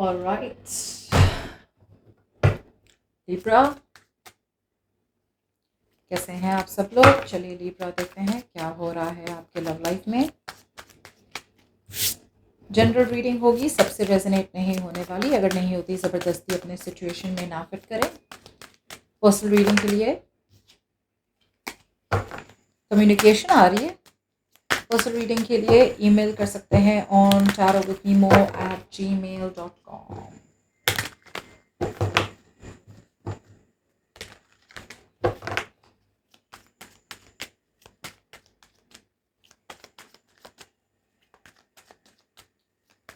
Alright Libra, कैसे हैं आप सब लोग। चलिए लिब्रा देखते हैं क्या हो रहा है आपके लव लाइफ में। जनरल रीडिंग होगी, सबसे रेजोनेट नहीं होने वाली। अगर नहीं होती ज़बरदस्ती अपने सिचुएशन में ना फिट करें। पर्सनल रीडिंग के लिए कम्युनिकेशन आ रही है। पर्सनल रीडिंग के लिए ईमेल कर सकते हैं on tarotwithemo@gmail.com।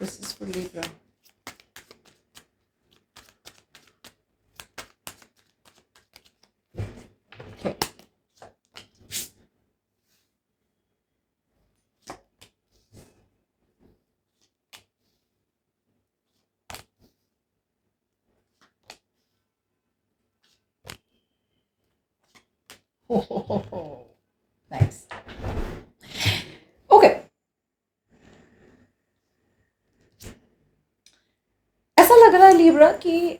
This is for Libra. Okay. हो नाइस। ओके, ऐसा लग रहा है लिब्रा कि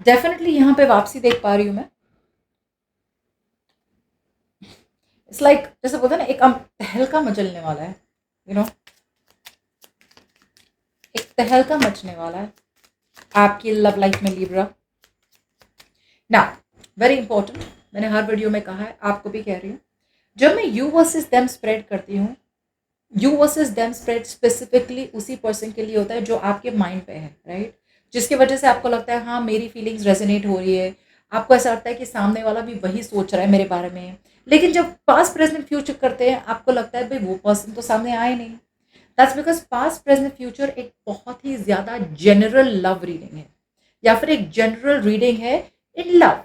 डेफिनेटली यहाँ पे वापसी देख पा रही हूँ मैं। इट्स लाइक जैसे बोलते हैं ना, एक तहलका मचलने वाला है, यू नो, एक तहलका मचने वाला है आपकी लव लाइफ में लिब्रा। ना वेरी इंपॉर्टेंट, मैंने हर वीडियो में कहा है, आपको भी कह रही हूँ, जब मैं यू वर्सेस देम स्प्रेड करती हूँ, you versus them spread specifically उसी पर्सन के लिए होता है जो आपके माइंड पे है, राइट। जिसकी वजह से आपको लगता है हाँ मेरी फीलिंग्स रेजोनेट हो रही है, आपको ऐसा लगता है कि सामने वाला भी वही सोच रहा है मेरे बारे में। लेकिन जब पास्ट प्रेजेंट फ्यूचर करते हैं आपको लगता है भाई वो पर्सन तो सामने आए नहीं। That's because past present future एक बहुत ही ज़्यादा जनरल लव रीडिंग है, या फिर एक जनरल रीडिंग है इन लव।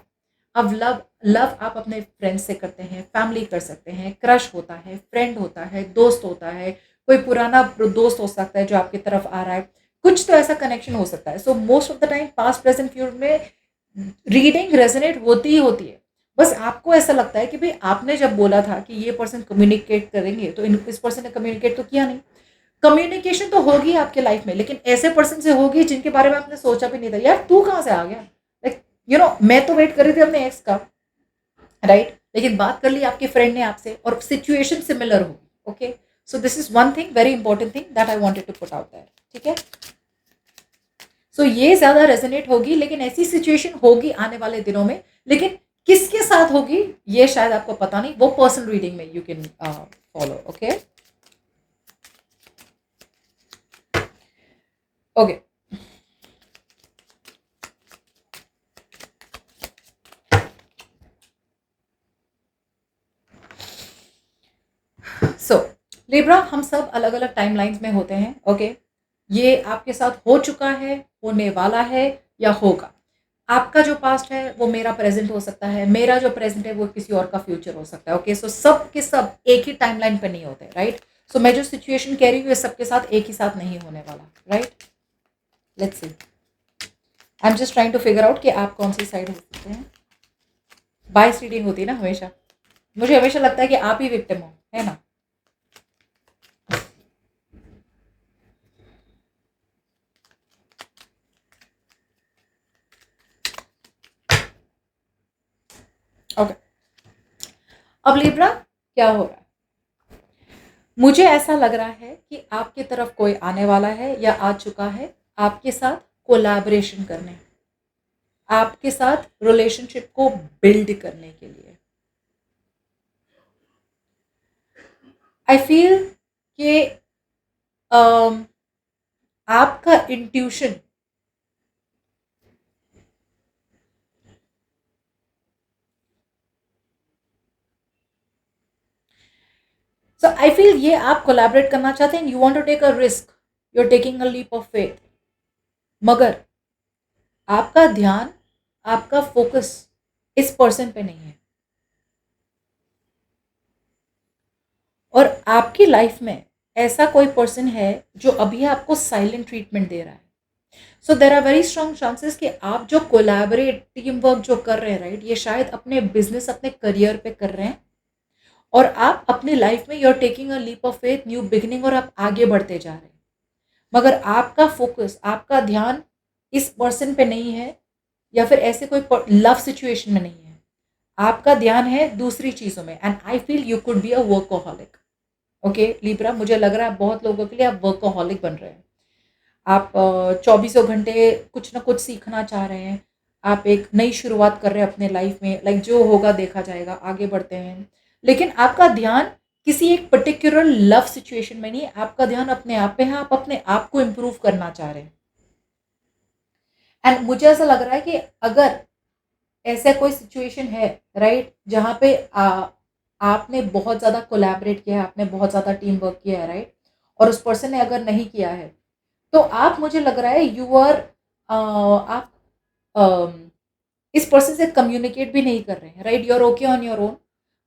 अब लव लव आप अपने फ्रेंड से करते हैं, फैमिली कर सकते हैं, क्रश होता है, फ्रेंड होता है, दोस्त होता है, कोई पुराना दोस्त हो सकता है जो आपकी तरफ आ रहा है, कुछ तो ऐसा कनेक्शन हो सकता है। So most of the time past present future में रीडिंग रेजोनेट होती ही होती है। बस आपको ऐसा लगता है कि भाई आपने जब बोला था कि ये पर्सन कम्युनिकेट करेंगे तो इस पर्सन ने कम्युनिकेट तो किया नहीं। कम्युनिकेशन तो होगी आपके लाइफ में, लेकिन ऐसे पर्सन से होगी जिनके बारे में आपने सोचा भी नहीं था। यार तू कहाँ से आ गया, लाइक यू नो, मैं तो वेट कर रही थी अपने एक्स का, राइट, लेकिन बात कर ली आपके फ्रेंड ने आपसे और सिचुएशन सिमिलर होगी। Okay, so this is one thing, very important thing that I wanted to put out there. ठीक है, सो ये ज्यादा रेजोनेट होगी, लेकिन ऐसी सिचुएशन होगी आने वाले दिनों में, लेकिन किसके साथ होगी ये शायद आपको पता नहीं, वो पर्सनल रीडिंग में you can follow. Okay okay, so Libra, हम सब अलग अलग टाइमलाइंस में होते हैं। ओके, ये आपके साथ हो चुका है, होने वाला है या होगा। आपका जो पास्ट है वो मेरा प्रेजेंट हो सकता है, मेरा जो प्रेजेंट है वो किसी और का फ्यूचर हो सकता है। ओके, सो सब के सब एक ही टाइमलाइन पे नहीं होते, राइट। सो मैं जो सिचुएशन कह रही हूँ ये सबके साथ एक ही साथ नहीं होने वाला, right. Let's see, I am just trying to figure out कि आप कौन सी साइड हो सकते हैं। बाइस रीडिंग होती है ना हमेशा, मुझे हमेशा लगता है कि आप ही विक्टिम हो, है ना। ओके, अब लिब्रा क्या हो रहा है, मुझे ऐसा लग रहा है कि आपकी तरफ कोई आने वाला है या आ चुका है आपके साथ कोलैबोरेशन करने, आपके साथ रिलेशनशिप को बिल्ड करने के लिए। आई फील कि आपका इंट्यूशन सो आई फील ये आप कोलैबोरेट करना चाहते हैं, you want to take a risk, you are taking a leap of faith, मगर आपका ध्यान, आपका फोकस इस पर्सन पे नहीं है, और आपकी लाइफ में ऐसा कोई पर्सन है जो अभी आपको साइलेंट ट्रीटमेंट दे रहा है। So there are very strong chances कि आप जो कोलैबोरेट टीम वर्क जो कर रहे हैं, राइट, ये शायद अपने बिजनेस, अपने करियर पे कर रहे हैं, और आप अपनी लाइफ में you are taking a leap of faith, new beginning, और आप आगे बढ़ते जा रहे हैं। मगर आपका फोकस, आपका ध्यान इस पर्सन पे नहीं है, या फिर ऐसे कोई लव सिचुएशन में नहीं है। आपका ध्यान है दूसरी चीजों में। And I feel you could be a workaholic. Okay Libra, मुझे लग रहा है बहुत लोगों के लिए आप वर्कोहॉलिक बन रहे हैं। आप 24 घंटे कुछ ना कुछ सीखना चाह रहे हैं। आप एक नई शुरुआत कर रहे हैं अपने लाइफ में, लाइक जो होगा देखा जाएगा, आगे बढ़ते हैं। लेकिन आपका ध्यान किसी एक पर्टिकुलर लव सिचुएशन में नहीं है, आपका ध्यान अपने आप पे है। आप अपने आप को इम्प्रूव करना चाह रहे हैं। एंड मुझे ऐसा लग रहा है कि अगर ऐसा कोई सिचुएशन है, राइट, जहाँ पे आपने बहुत ज़्यादा कोलैबोरेट किया है, आपने बहुत ज़्यादा टीम वर्क किया है, राइट, और उस पर्सन ने अगर नहीं किया है, तो आप, मुझे लग रहा है यू आर, आप इस पर्सन से कम्युनिकेट भी नहीं कर रहे हैं, right, you are okay on your own.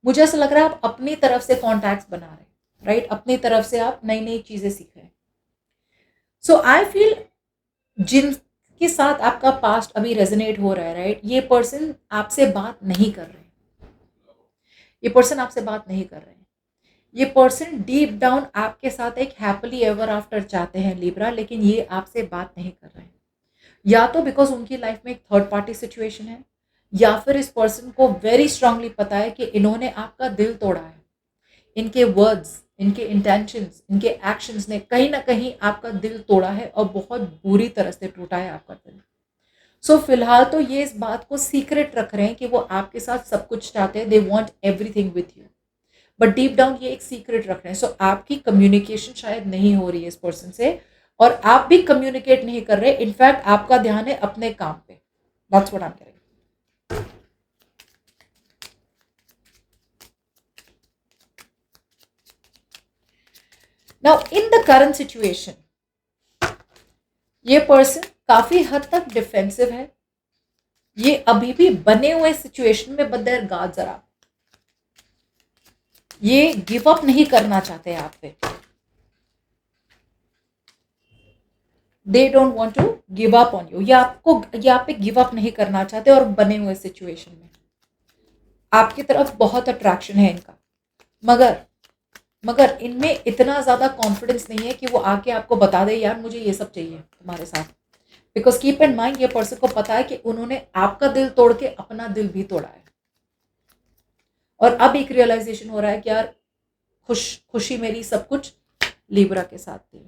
मुझे ऐसा लग रहा है आप अपनी तरफ से कॉन्टैक्ट्स बना रहे हैं, राइट, अपनी तरफ से आप नई नई चीज़ें सीख रहे हैं। सो आई फील जिनके साथ आपका पास्ट अभी रेजोनेट हो रहा है, राइट, ये पर्सन आपसे बात नहीं कर रहे हैं। ये पर्सन आपसे बात नहीं कर रहे हैं। ये पर्सन डीप डाउन आपके साथ एक हैप्पीली एवर आफ्टर चाहते हैं लिब्रा, लेकिन ये आपसे बात नहीं कर रहे हैं। या तो बिकॉज उनकी लाइफ में एक थर्ड पार्टी सिचुएशन है, या फिर इस पर्सन को वेरी स्ट्रांगली पता है कि इन्होंने आपका दिल तोड़ा है। इनके वर्ड्स, इनके इंटेंशंस, इनके एक्शंस ने कहीं ना कहीं आपका दिल तोड़ा है, और बहुत बुरी तरह से टूटा है आपका दिल। सो फिलहाल तो ये इस बात को सीक्रेट रख रहे हैं कि वो आपके साथ सब कुछ चाहते हैं, they want everything with you, but deep down ये एक सीक्रेट रख रहे हैं। सो आपकी कम्युनिकेशन शायद नहीं हो रही है इस पर्सन से, और आप भी कम्युनिकेट नहीं कर रहे। इनफैक्ट आपका ध्यान है अपने काम पे। दैट्स व्हाट आई एम करेंगे। Now in the current situation, ये पर्सन काफी हद तक डिफेंसिव है। ये अभी भी बने हुए सिचुएशन में बदर गार्ड्स आर अप। ये गिव अप नहीं करना चाहते आप पे। They don't want to give up on you. ये आप पे गिव अप नहीं करना चाहते, और बने हुए सिचुएशन में आपकी तरफ बहुत अट्रैक्शन है इनका। मगर मगर इनमें इतना ज्यादा कॉन्फिडेंस नहीं है कि वो आके आपको बता दे यार मुझे ये सब चाहिए तुम्हारे साथ। बिकॉज कीप इन माइंड, ये पर्सन को पता है कि उन्होंने आपका दिल तोड़ के अपना दिल भी तोड़ा है, और अब एक रियलाइजेशन हो रहा है कि यार खुशी मेरी सब कुछ लिब्रा के साथ थी।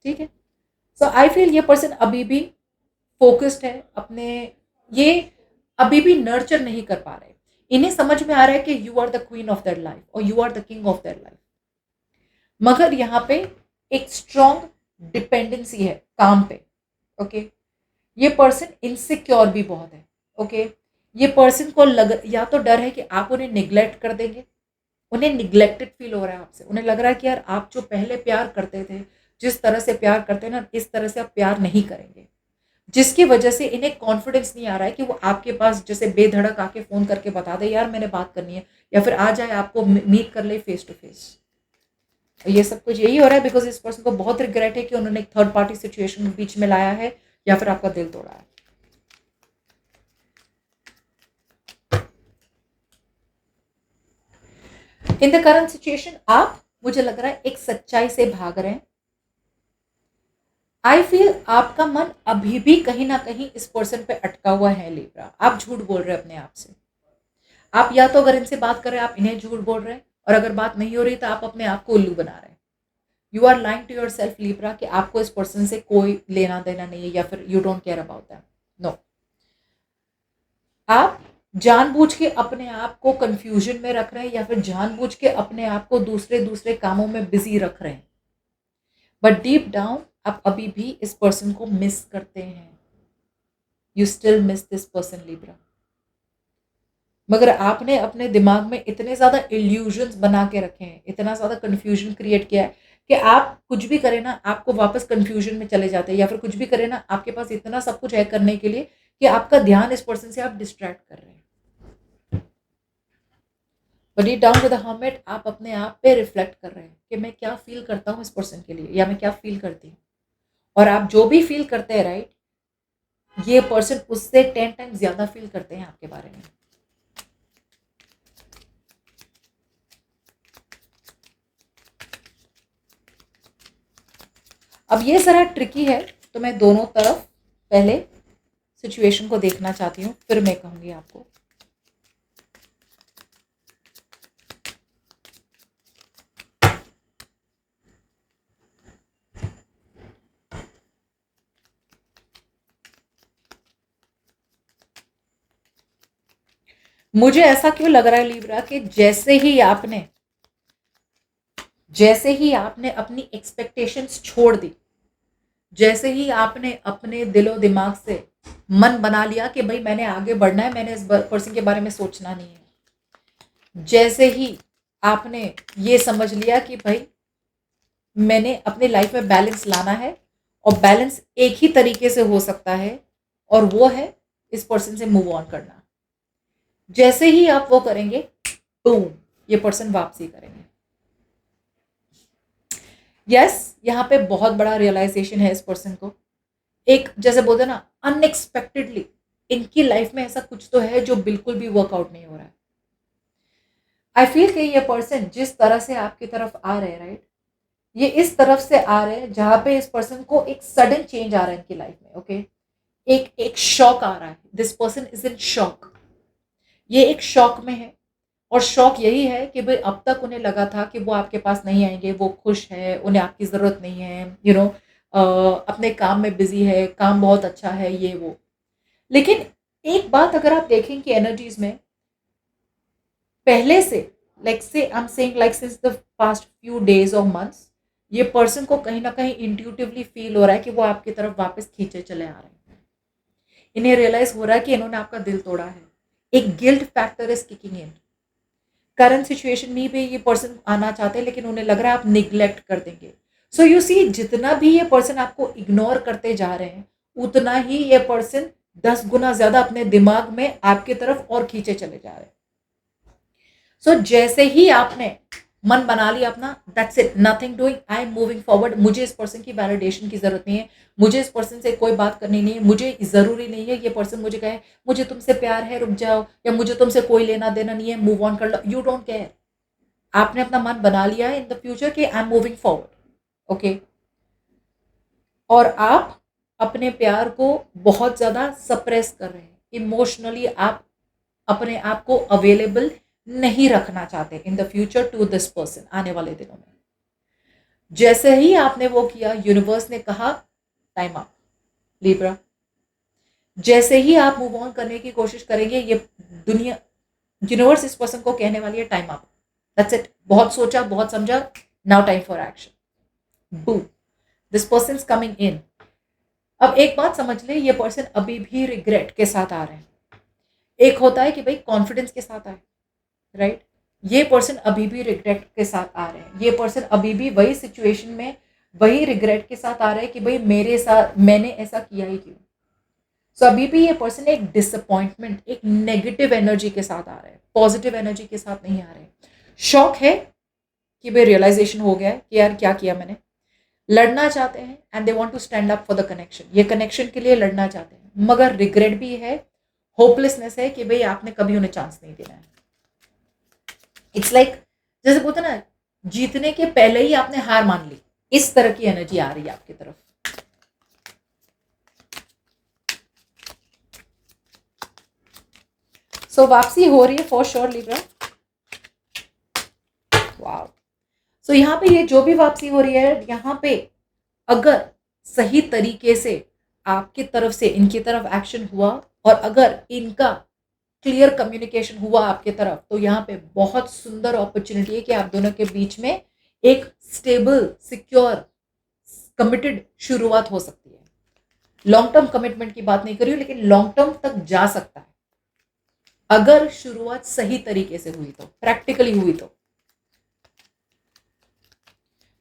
ठीक है। सो आई फील ये पर्सन अभी भी फोकस्ड है अपने, ये अभी भी नर्चर नहीं कर पा रहे। इन्हें समझ में आ रहा है कि you are the queen of their life और you are the king of their life, मगर यहाँ पे एक स्ट्रॉन्ग डिपेंडेंसी है काम पे। ओके ये पर्सन इनसिक्योर भी बहुत है। ओके ये पर्सन को या तो डर है कि आप उन्हें निग्लेक्ट कर देंगे, उन्हें निग्लेक्टेड फील हो रहा है आपसे। उन्हें लग रहा है कि यार आप जो पहले प्यार करते थे, जिस तरह से प्यार करते हैं ना, इस तरह से आप प्यार नहीं करेंगे, जिसकी वजह से इन्हें कॉन्फिडेंस नहीं आ रहा है कि वो आपके पास जैसे बेधड़क आके फोन करके बता दे यार मैंने बात करनी है, या फिर आ जाए आपको मीट कर ले फेस टू फेस। ये सब कुछ यही हो रहा है बिकॉज इस पर्सन को बहुत रिग्रेट है कि उन्होंने एक थर्ड पार्टी सिचुएशन बीच में लाया है, या फिर आपका दिल तोड़ा है। इन द करंट सिचुएशन आप, मुझे लग रहा है, एक सच्चाई से भाग रहे हैं। आई फील आपका मन अभी भी कहीं ना कहीं इस पर्सन पे अटका हुआ है लिब्रा। आप झूठ बोल रहे हैं अपने आप से। आप या तो अगर इनसे बात कर रहे हैं आप इन्हें झूठ बोल रहे हैं, और अगर बात नहीं हो रही तो आप अपने आप को उल्लू बना रहे हैं। You are lying to your self Libra कि आपको इस पर्सन से कोई लेना देना नहीं है, या फिर you don't care about that. No, आप जानबूझ के अपने आप को कंफ्यूजन में रख रहे हैं, या फिर जानबूझ के अपने आप को दूसरे दूसरे कामों में बिजी रख रहे हैं, बट डीप डाउन आप अभी भी इस पर्सन को मिस करते हैं। You still miss this person Libra. मगर आपने अपने दिमाग में इतने ज्यादा इल्यूजन्स बना के रखे हैं, इतना ज्यादा कंफ्यूजन क्रिएट किया है कि आप कुछ भी करें ना आपको वापस कंफ्यूजन में चले जाते हैं, या फिर कुछ भी करें ना आपके पास इतना सब कुछ है करने के लिए कि आपका ध्यान इस पर्सन से आप डिस्ट्रैक्ट कर रहे हैं। But down to the hermit आप अपने आप पे रिफ्लेक्ट कर रहे हैं कि मैं क्या फील करता हूँ इस पर्सन के लिए, या मैं क्या फील करती हूँ। और आप जो भी फील करते हैं, राइट, ये पर्सन उससे 10 टाइम्स ज्यादा फील करते हैं आपके बारे में। अब ये ज़रा ट्रिकी है, तो मैं दोनों तरफ पहले सिचुएशन को देखना चाहती हूँ, फिर मैं कहूँगी आपको। मुझे ऐसा क्यों लग रहा है लिब्रा कि जैसे ही आपने अपनी एक्सपेक्टेशंस छोड़ दी, जैसे ही आपने अपने दिलो दिमाग से मन बना लिया कि भाई मैंने आगे बढ़ना है, मैंने इस पर्सन के बारे में सोचना नहीं है, जैसे ही आपने ये समझ लिया कि भाई मैंने अपनी लाइफ में बैलेंस लाना है, और बैलेंस एक ही तरीके से हो सकता है, और वो है इस पर्सन से मूव ऑन करना, जैसे ही आप वो करेंगे, बूम, ये पर्सन वापसी करेंगे। यस, यहाँ पे बहुत बड़ा रियलाइजेशन है इस पर्सन को। एक जैसे बोलते हैं ना, अनएक्सपेक्टेडली इनकी लाइफ में ऐसा कुछ तो है जो बिल्कुल भी वर्कआउट नहीं हो रहा है। आई फील कि ये पर्सन जिस तरह से आपकी तरफ आ रहे हैं, राइट, ये इस तरफ से आ रहे हैं जहां पे इस पर्सन को एक सडन चेंज आ रहा है इनकी लाइफ में। ओके, एक एक शॉक आ रहा है, this person is in shock, ये एक शॉक में है। और शौक यही है कि भाई अब तक उन्हें लगा था कि वो आपके पास नहीं आएंगे, वो खुश है, उन्हें आपकी ज़रूरत नहीं है, अपने काम में बिजी है, काम बहुत अच्छा है, ये वो। लेकिन एक बात अगर आप देखें कि एनर्जीज में पहले से, लाइक से I am saying, like since the past few days और मंथ्स, ये पर्सन को कहीं ना कहीं इंट्यूटिवली फील हो रहा है कि वो आपकी तरफ वापस खींचे चले आ रहे हैं। इन्हें रियलाइज हो रहा है कि इन्होंने आपका दिल तोड़ा है। एक guilt factor is kicking in. Current situation में भी ये पर्सन आना चाहते हैं, लेकिन उन्हें लग रहा है आप निग्लेक्ट कर देंगे। सो यू सी, जितना भी ये पर्सन आपको इग्नोर करते जा रहे हैं, उतना ही ये पर्सन 10 गुना ज्यादा अपने दिमाग में आपकी तरफ और खींचे चले जा रहे हैं। सो जैसे ही आपने मन बना लिया अपना, that's it, nothing doing, I am moving forward, मुझे इस पर्सन की वैलिडेशन की जरूरत नहीं है, मुझे इस पर्सन से कोई बात करनी नहीं है, मुझे जरूरी नहीं है ये पर्सन मुझे कहे मुझे तुमसे प्यार है, रुक जाओ, या मुझे तुमसे कोई लेना देना नहीं है, मूव ऑन कर लो, यू डोंट केयर। आपने अपना मन बना लिया है इन द फ्यूचर कि I am moving forward. Okay, और आप अपने प्यार को बहुत ज्यादा सप्रेस कर रहे हैं, इमोशनली आप अपने आप को अवेलेबल नहीं रखना चाहते in the future to this person आने वाले दिनों में। जैसे ही आपने वो किया, यूनिवर्स ने कहा टाइम अप लिब्रा। जैसे ही आप मूव ऑन करने की कोशिश करेंगे, ये दुनिया, यूनिवर्स इस पर्सन को कहने वाली है टाइम अप, दैट्स इट, बहुत सोचा, बहुत समझा, नाउ टाइम फॉर एक्शन, बू, दिस पर्सन कमिंग इन। अब एक बात समझ ले, ये पर्सन अभी भी रिग्रेट के साथ आ रहे हैं। एक होता है कि भाई कॉन्फिडेंस के साथ आए, राइट, ये पर्सन अभी भी रिग्रेट के साथ आ रहे हैं। ये पर्सन अभी भी वही सिचुएशन में वही रिग्रेट के साथ आ रहे हैं कि भाई मेरे साथ मैंने ऐसा किया ही क्यों। सो अभी भी ये पर्सन एक डिसअपॉइंटमेंट, एक नेगेटिव एनर्जी के साथ आ रहे हैं, पॉजिटिव एनर्जी के साथ नहीं आ रहे हैं। शौक है कि भाई रियलाइजेशन हो गया है कि यार क्या किया मैंने। लड़ना चाहते हैं and they want to stand up for the connection, ये कनेक्शन के लिए लड़ना चाहते हैं, मगर रिग्रेट भी है, होपलेसनेस है कि भाई आपने कभी उन्हें चांस नहीं देना है। इट्स लाइक जैसे बोलते ना, जीतने के पहले ही आपने हार मान ली, इस तरह की एनर्जी आ रही है आपकी तरफ। सो वापसी हो रही है फॉर श्योर लिब्रा। वाओ, सो यहाँ पे ये जो भी वापसी हो रही है, यहाँ पे अगर सही तरीके से आपकी तरफ से इनकी तरफ एक्शन हुआ, और अगर इनका क्लियर कम्युनिकेशन हुआ आपके तरफ, तो यहाँ पे बहुत सुंदर अपॉर्चुनिटी है कि आप दोनों के बीच में एक स्टेबल, सिक्योर, कमिटेड शुरुआत हो सकती है। लॉन्ग टर्म कमिटमेंट की बात नहीं कर रही हूँ, लेकिन लॉन्ग टर्म तक जा सकता है अगर शुरुआत सही तरीके से हुई तो, प्रैक्टिकली हुई तो।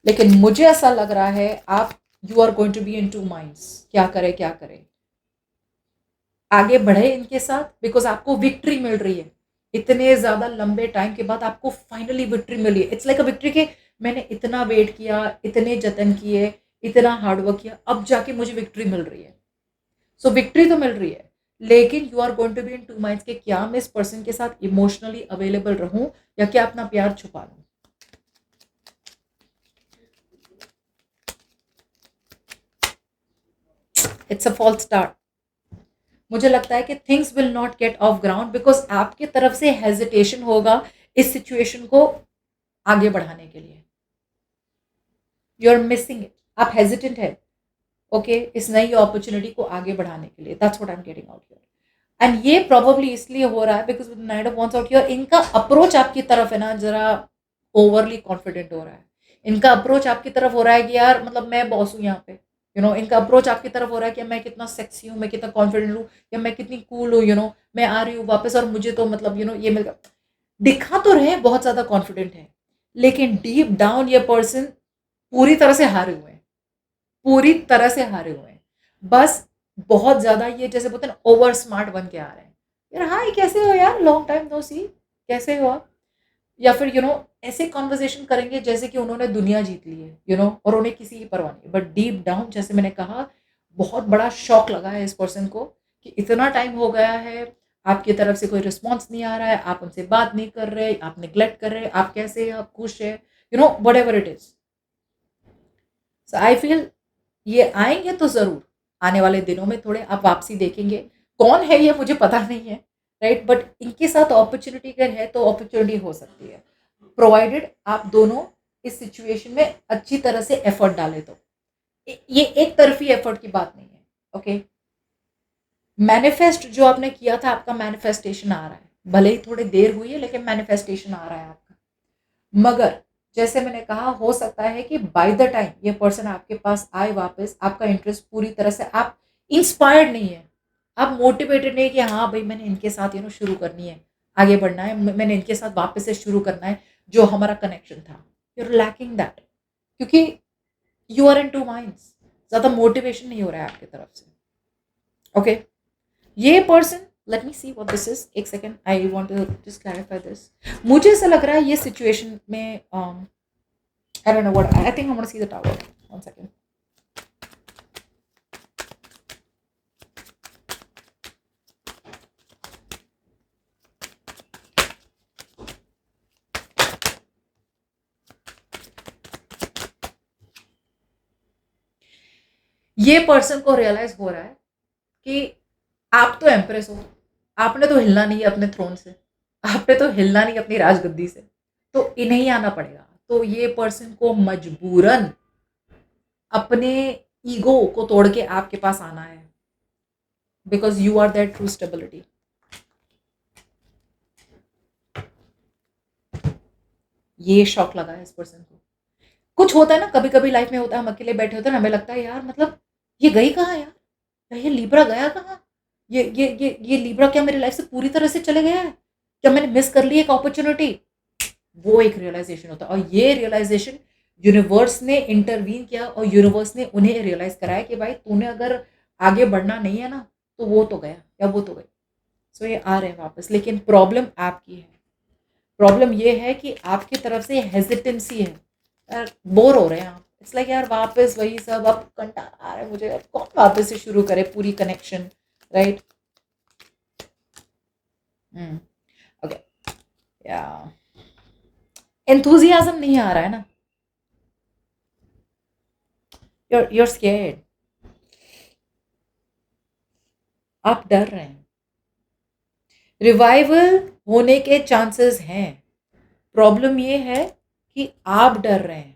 लेकिन मुझे ऐसा लग रहा है आप, you are going to be in two minds, क्या करे क्या करे, आगे बढ़े इनके साथ, बिकॉज आपको विक्ट्री मिल रही है। इतने ज्यादा लंबे टाइम के बाद आपको फाइनली विक्ट्री मिली है। इट्स लाइक अ विक्ट्री के मैंने इतना वेट किया, इतने जतन किए, इतना हार्डवर्क किया, अब जाके मुझे विक्ट्री मिल रही है। सो विक्ट्री तो मिल रही है, लेकिन you are going to be in two minds के क्या मैं इस पर्सन के साथ इमोशनली अवेलेबल रहूं, या क्या अपना प्यार छुपा लूं। It's a false start. मुझे लगता है कि things will not get off ground because आपकी तरफ से हेजिटेशन होगा इस सिचुएशन को आगे बढ़ाने के लिए। यू आर मिसिंग इट, आप हेजिटेंट है ओके इस नई अपॉर्चुनिटी को आगे बढ़ाने के लिए। That's what I am getting out here. And ये प्रोबेबली इसलिए हो रहा है because with night of wants out here इनका अप्रोच आपकी तरफ है ना जरा ओवरली कॉन्फिडेंट हो रहा है। इनका अप्रोच आपकी तरफ हो रहा है कि यार मतलब मैं बॉस हूँ यहाँ पे, यू नो। इनका अप्रोच आपकी तरफ हो रहा है कि मैं कितना सेक्सी हूँ, मैं कितना कॉन्फिडेंट हूँ, या मैं कितनी कूल हूँ, यू नो। मैं आ रही हूँ वापस और मुझे तो मतलब यू नो ये मिल गया। दिखा तो रहे बहुत ज्यादा कॉन्फिडेंट है, लेकिन डीप डाउन ये पर्सन पूरी तरह से हारे हुए हैं, पूरी तरह से हारे हुए हैं। बस बहुत ज्यादा ये जैसे बोलते हैं ना ओवर स्मार्ट बन के आ रहे हैं। यार हाय कैसे हो यार, लॉन्ग टाइम नो सी, कैसे हो आप। या फिर यू नो ऐसे कॉन्वर्जेशन करेंगे जैसे कि उन्होंने दुनिया जीत ली है, यू नो, और उन्हें किसी की परवाह नहीं। बट डीप डाउन जैसे मैंने कहा बहुत बड़ा शॉक लगा है इस पर्सन को कि इतना टाइम हो गया है, आपकी तरफ से कोई रिस्पॉन्स नहीं आ रहा है, आप हमसे बात नहीं कर रहे, आप निग्लेक्ट कर रहे, आप कैसे, आप खुश है, you know, what ever it is. So I feel ये आएंगे तो जरूर, आने वाले दिनों में थोड़े आप वापसी देखेंगे। कौन है ये मुझे पता नहीं है, राइट, बट इनके साथ अपॉर्चुनिटी अगर है तो अपॉर्चुनिटी हो सकती है, प्रोवाइडेड आप दोनों इस सिचुएशन में अच्छी तरह से एफर्ट डालें तो। ये एक तरफी एफर्ट की बात नहीं है, ओके। मैनिफेस्ट जो आपने किया था आपका मैनिफेस्टेशन आ रहा है, भले ही थोड़ी देर हुई है लेकिन मैनिफेस्टेशन आ रहा है आपका। मगर जैसे मैंने कहा हो सकता है कि बाय द टाइम ये पर्सन आपके पास आए वापस, आपका इंटरेस्ट पूरी तरह से, आप इंस्पायर्ड नहीं है, आप मोटिवेटेड नहीं कि हाँ भाई मैंने इनके साथ यू नो शुरू करनी है, आगे बढ़ना है, मैंने इनके साथ वापस से शुरू करना है जो हमारा कनेक्शन था। यू आर लैकिंग दैट क्योंकि you are in two minds, ज्यादा मोटिवेशन नहीं हो रहा है आपकी तरफ से, ओके। ये person, let me see what this is, एक second, I want to just clarify this. मुझे ऐसा लग रहा है ये सिचुएशन में I don't know what, I think I want to see the tower. One second. ये पर्सन को रियलाइज हो रहा है कि आप तो एम्प्रेस हो, आपने तो हिलना नहीं है अपने थ्रोन से, आपने तो हिलना नहीं अपनी राजगद्दी से, तो इन्हें ही आना पड़ेगा। तो ये पर्सन को मजबूरन अपने ईगो को तोड़ के आपके पास आना है because you are that true stability. ये शौक लगा है इस पर्सन को। कुछ होता है ना, कभी कभी लाइफ में होता है, हम अकेले बैठे होते हैं ना, हमें लगता है यार मतलब ये गई कहाँ यार, ये लिब्रा गया कहाँ, ये लिब्रा क्या मेरी लाइफ से पूरी तरह से चले गया है, क्या मैंने मिस कर ली एक अपॉर्चुनिटी। वो एक रियलाइजेशन होता है, और ये रियलाइजेशन यूनिवर्स ने इंटरवीन किया और यूनिवर्स ने उन्हें रियलाइज कराया कि भाई तूने अगर आगे बढ़ना नहीं है ना तो वो तो गया या वो तो गई। सो ये आ रहे हैं वापस, लेकिन प्रॉब्लम आपकी है। प्रॉब्लम ये है कि आपकी तरफ से हेजिटेंसी है, यार बोर हो रहे हैं आप, इट्स लाइक यार वापस वही सब, अब कंटाला आ रहा है मुझे, अब कौन वापस से शुरू करे पूरी कनेक्शन, राइट। ओके, या एंथुजियाज्म नहीं आ रहा है ना, you're scared, आप डर रहे हैं। रिवाइवल होने के चांसेस हैं, प्रॉब्लम ये है कि आप डर रहे हैं,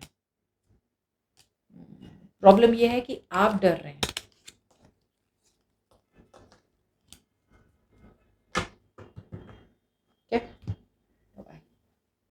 प्रॉब्लम ये है कि आप डर रहे हैं।